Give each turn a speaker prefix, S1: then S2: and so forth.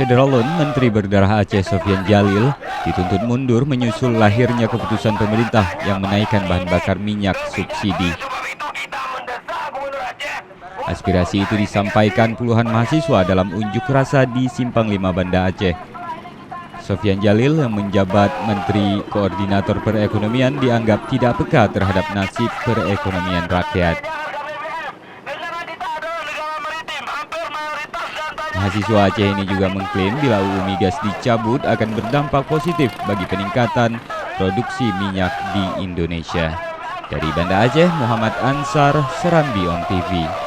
S1: Federal Loan, Menteri Berdarah Aceh Sofyan Djalil dituntut mundur menyusul lahirnya keputusan pemerintah yang menaikkan bahan bakar minyak subsidi. Aspirasi itu disampaikan puluhan mahasiswa dalam unjuk rasa di Simpang 5 Banda Aceh. Sofyan Djalil yang menjabat Menteri Koordinator Perekonomian dianggap tidak peka terhadap nasib perekonomian rakyat. Mahasiswa Aceh ini juga mengklaim bila UU Migas dicabut akan berdampak positif bagi peningkatan produksi minyak di Indonesia. Dari Banda Aceh, Muhammad Ansar, Serambi On TV.